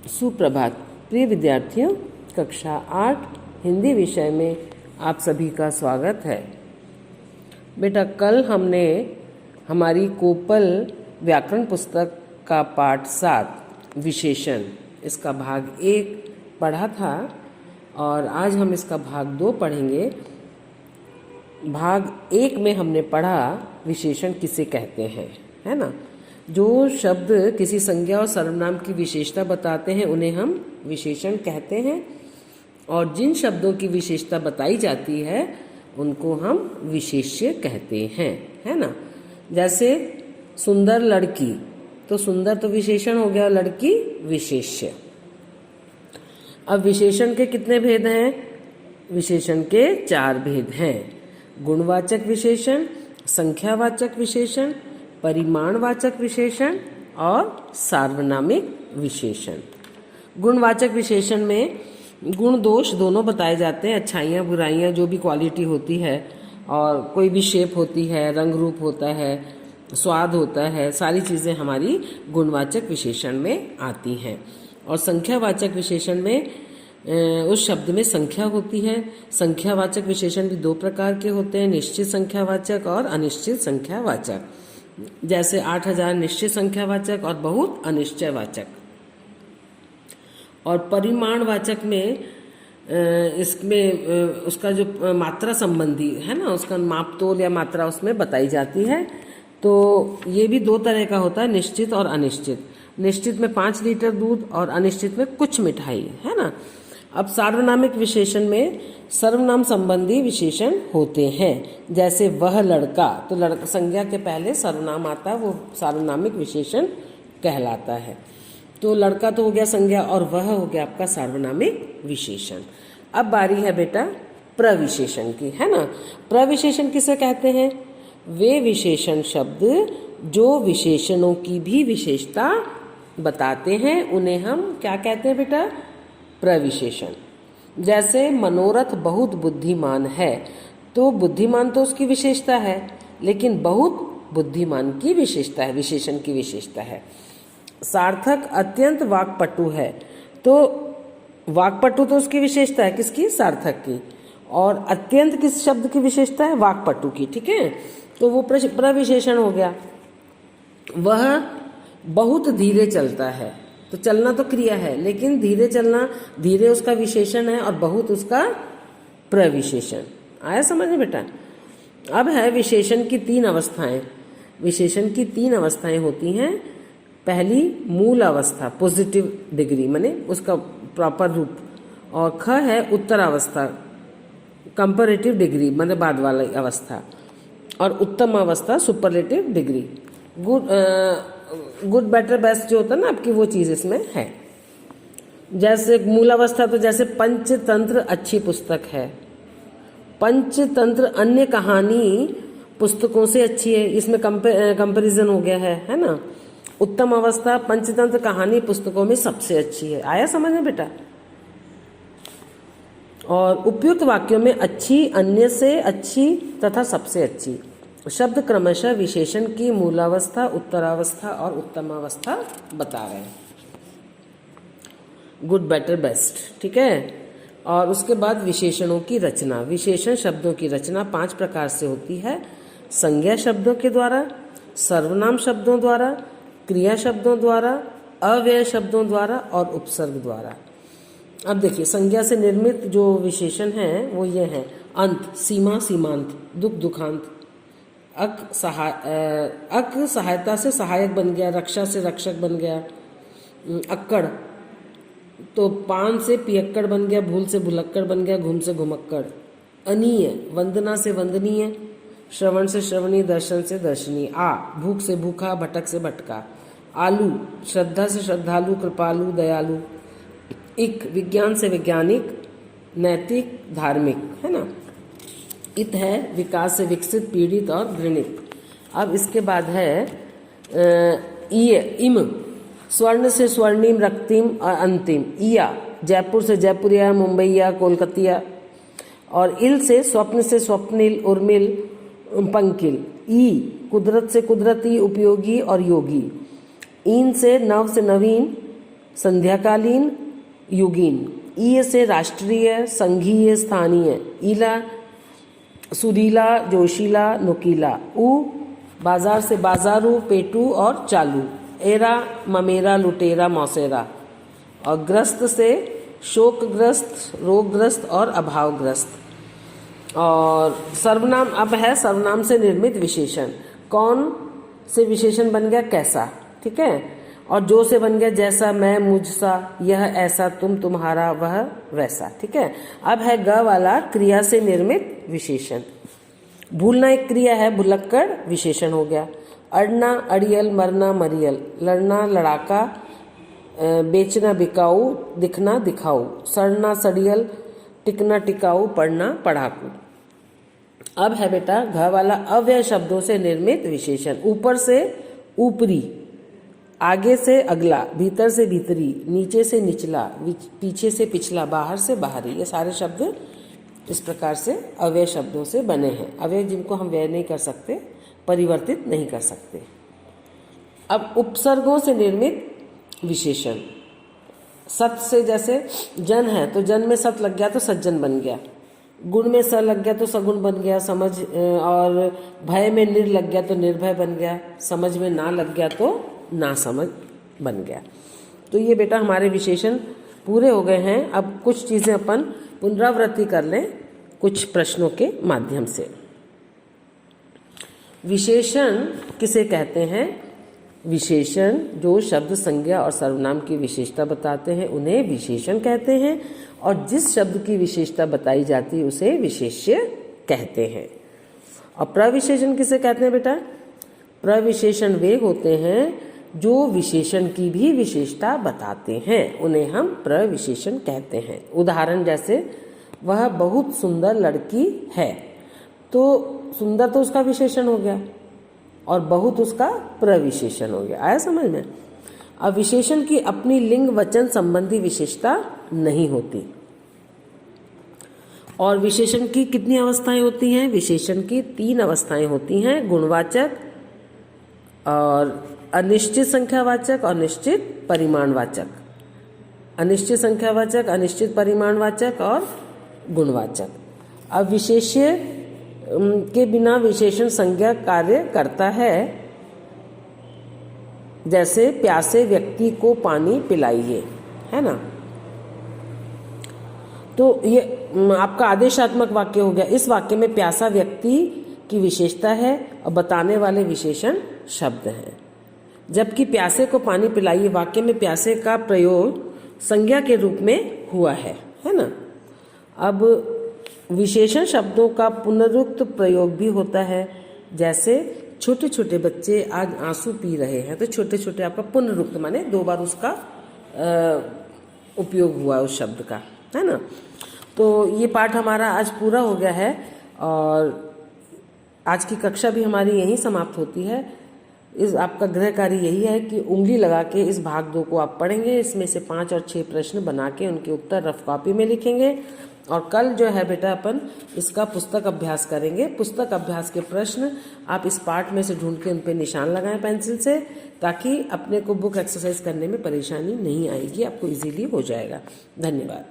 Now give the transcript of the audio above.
सुप्रभात प्रिय विद्यार्थियों, कक्षा 8 हिंदी विषय में आप सभी का स्वागत है। बेटा, कल हमने हमारी कोपल व्याकरण पुस्तक का पाठ 7 विशेषण, इसका भाग 1 पढ़ा था और आज हम इसका भाग 2 पढ़ेंगे। भाग 1 में हमने पढ़ा विशेषण किसे कहते हैं, है ना। जो शब्द किसी संज्ञा और सर्वनाम की विशेषता बताते हैं उन्हें हम विशेषण कहते हैं, और जिन शब्दों की विशेषता बताई जाती है उनको हम विशेष्य कहते हैं, है ना। जैसे सुंदर लड़की, तो सुंदर तो विशेषण हो गया, लड़की विशेष्य। अब विशेषण के कितने भेद हैं? विशेषण के 4 भेद हैं। गुणवाचक विशेषण, संख्यावाचक विशेषण, परिमाणवाचक विशेषण और सार्वनामिक विशेषण। गुणवाचक विशेषण में गुण दोष दोनों बताए जाते हैं, अच्छाइयाँ बुराइयाँ, जो भी क्वालिटी होती है और कोई भी शेप होती है, रंग रूप होता है, स्वाद होता है, सारी चीज़ें हमारी गुणवाचक विशेषण में आती हैं। और संख्यावाचक विशेषण में उस शब्द में संख्या होती है। संख्यावाचक विशेषण भी 2 प्रकार के होते हैं, निश्चित संख्यावाचक और अनिश्चित संख्यावाचक। जैसे 8000 निश्चित संख्यावाचक और बहुत अनिश्चयवाचक। और परिमाणवाचक में इसमें उसका जो मात्रा संबंधी है ना, उसका माप तोल या मात्रा उसमें बताई जाती है। तो ये भी 2 तरह का होता है, निश्चित और अनिश्चित। निश्चित में 5 लीटर दूध और अनिश्चित में कुछ मिठाई, है ना। अब सार्वनामिक विशेषण में सर्वनाम संबंधी विशेषण होते हैं। जैसे वह लड़का, तो लड़का संज्ञा के पहले सर्वनाम आता है, वो सार्वनामिक विशेषण कहलाता है। तो लड़का तो हो गया संज्ञा और वह हो गया आपका सार्वनामिक विशेषण। अब बारी है बेटा प्रविशेषण की, है ना। प्रविशेषण किसे कहते हैं? वे विशेषण शब्द जो विशेषणों की भी विशेषता बताते हैं उन्हें हम क्या कहते हैं बेटा? प्रविशेषण। जैसे मनोरथ बहुत बुद्धिमान है, तो बुद्धिमान तो उसकी विशेषता है, लेकिन बहुत बुद्धिमान की विशेषता है, विशेषण की विशेषता है। सार्थक अत्यंत वाक्पटु है, तो वाक्पटु तो उसकी विशेषता है, किसकी? सार्थक की। और अत्यंत किस शब्द की विशेषता है? वाक्पटु की, ठीक है। तो वो प्रविशेषण हो गया। वह बहुत धीरे चलता है, तो चलना तो क्रिया है, लेकिन धीरे चलना, धीरे उसका विशेषण है और बहुत उसका प्रविशेषण। आया समझ में बेटा? अब है विशेषण की 3 अवस्थाएं। विशेषण की 3 अवस्थाएं होती हैं। पहली मूल अवस्था, पॉजिटिव डिग्री, माने उसका प्रॉपर रूप। और ख है उत्तरावस्था, कंपैरेटिव डिग्री, माने बाद वाली अवस्था। और उत्तम अवस्था, superlative degree. Good better best जो होता है ना आपकी, वो चीज़ इसमें है। जैसे मूल अवस्था, तो जैसे पंचतंत्र अच्छी पुस्तक है। पंचतंत्र अन्य कहानी पुस्तकों से अच्छी है, इसमें कंपैरिजन हो गया है ना। उत्तम अवस्था, पंचतंत्र कहानी पुस्तकों में सबसे अच्छी है। आया समझ में बेटा? और उपयुक्त वाक्यों में अच्छी, अन्य से अच्छी तथा सबसे अच्छी शब्द क्रमशः विशेषण की मूलावस्था, उत्तरावस्था और उत्तमावस्था बता रहे हैं। गुड बेटर बेस्ट, ठीक है। और उसके बाद विशेषणों की रचना। विशेषण शब्दों की रचना 5 प्रकार से होती है। संज्ञा शब्दों के द्वारा, सर्वनाम शब्दों द्वारा, क्रिया शब्दों द्वारा, अव्यय शब्दों द्वारा और उपसर्ग द्वारा। अब देखिए, संज्ञा से निर्मित जो विशेषण हैं वो ये हैं। अंत, सीमा, सीमांत, दुख, दुखांत। अक सहायता से सहायक बन गया, रक्षा से रक्षक बन गया। अक्कड़, तो पान से पियक्कड़ बन गया, भूल से भुलक्कड़ बन गया, घुम से घुमक्कड़। अनीय, वंदना से वंदनीय, श्रवण से श्रवणीय, दर्शन से दर्शनीय। आ, भूख से भूखा, भटक से भटका। आलू, श्रद्धा से श्रद्धालु, कृपालु, दयालु। इक, विज्ञान से वैज्ञानिक, नैतिक, धार्मिक, है ना। इत है, विकास से विकसित, पीड़ित और घृणित। अब इसके बाद है इम, स्वर्ण से स्वर्णिम, रक्तिम और अंतिम। इया, जयपुर से जयपुरिया, मुंबईया, कोलकातिया। और इल से स्वप्न से स्वप्निल, उर्मिल, पंकिल। ई, कुदरत से कुदरती, उपयोगी और योगी। ईन से नव से नवीन, संध्याकालीन, युगीन। ई से राष्ट्रीय, संघीय, स्थानीय। ईला सुरीला, जोशीला, नुकीला। ऊ बाजार से बाजारू, पेटू और चालू। एरा ममेरा, लुटेरा, मौसेरा। और ग्रस्त से शोकग्रस्त, रोगग्रस्त और अभावग्रस्त। और सर्वनाम अब है सर्वनाम से निर्मित विशेषण। कौन से विशेषण बन गया कैसा, ठीक है। और जो से बन गया जैसा, मैं, मुझसा, यह, ऐसा, तुम, तुम्हारा, वह, वैसा, ठीक है। अब है ग वाला क्रिया से निर्मित विशेषण। भूलना एक क्रिया है, भुलक्कड़ विशेषण हो गया। अड़ना, अड़ियल, मरना, मरियल। लड़ना, लड़ाका, बेचना, बिकाऊ, दिखना, दिखाऊ। सड़ना, सड़ियल, टिकना, टिकाऊ, पढ़ना, पढ़ाकू। अब है बेटा घ वाला अव्यय शब्दों से निर्मित विशेषण। ऊपर से ऊपरी, आगे से अगला, भीतर से भीतरी, नीचे से निचला, पीछे से पिछला, बाहर से बाहरी। ये सारे शब्द इस प्रकार से अव्यय शब्दों से बने हैं। अव्यय जिनको हम व्यय नहीं कर सकते, परिवर्तित नहीं कर सकते। अब उपसर्गों से निर्मित विशेषण। सत से जैसे जन है तो जन में सत लग गया तो सज्जन बन गया। गुण में स लग गया तो सगुण बन गया, समझ। और भय में निर लग गया तो निर्भय बन गया। समझ में ना लग गया तो ना समझ बन गया। तो ये बेटा हमारे विशेषण पूरे हो गए हैं। अब कुछ चीज़ें अपन पुनरावृत्ति कर लें कुछ प्रश्नों के माध्यम से। विशेषण किसे कहते हैं? विशेषण जो शब्द, संज्ञा और सर्वनाम की विशेषता बताते हैं उन्हें विशेषण कहते हैं, और जिस शब्द की विशेषता बताई जाती है उसे विशेष्य कहते हैं। और प्रविशेषण किसे कहते हैं बेटा? प्रविशेषण वे होते हैं जो विशेषण की भी विशेषता बताते हैं, उन्हें हम प्रविशेषण कहते हैं। उदाहरण जैसे वह बहुत सुंदर लड़की है, तो सुंदर तो उसका विशेषण हो गया और बहुत उसका प्रविशेषण हो गया। आया समझ में? अब विशेषण की अपनी लिंग वचन संबंधी विशेषता नहीं होती। और विशेषण की कितनी अवस्थाएं होती हैं? विशेषण की 3 अवस्थाएं होती हैं, गुणवाचक और अनिश्चित संख्यावाचक और निश्चित परिमाणवाचक। अनिश्चित संख्यावाचक, अनिश्चित परिमाणवाचक और गुणवाचक। अब विशेष्य के बिना विशेषण संज्ञा कार्य करता है। जैसे प्यासे व्यक्ति को पानी पिलाइए, है ना। तो ये आपका आदेशात्मक वाक्य हो गया। इस वाक्य में प्यासा व्यक्ति की विशेषता है और बताने वाले विशेषण शब्द हैं। जबकि प्यासे को पानी पिलाइए वाक्य में प्यासे का प्रयोग संज्ञा के रूप में हुआ है ना। अब विशेषण शब्दों का पुनरुक्त प्रयोग भी होता है। जैसे छोटे छोटे बच्चे आज आंसू पी रहे हैं, तो छोटे छोटे आपका पुनरुक्त माने 2 बार उसका उपयोग हुआ उस शब्द का, है ना। तो ये पाठ हमारा आज पूरा हो गया है और आज की कक्षा भी हमारी यहीं समाप्त होती है। इस आपका गृह कार्य यही है कि उंगली लगा के इस भाग 2 को आप पढ़ेंगे। इसमें से 5 और 6 प्रश्न बना के उनके उत्तर रफ कॉपी में लिखेंगे और कल जो है बेटा अपन इसका पुस्तक अभ्यास करेंगे। पुस्तक अभ्यास के प्रश्न आप इस पाठ में से ढूंढ के उन पे निशान लगाएं पेंसिल से, ताकि अपने को बुक एक्सरसाइज करने में परेशानी नहीं आएगी, आपको इजीली हो जाएगा। धन्यवाद।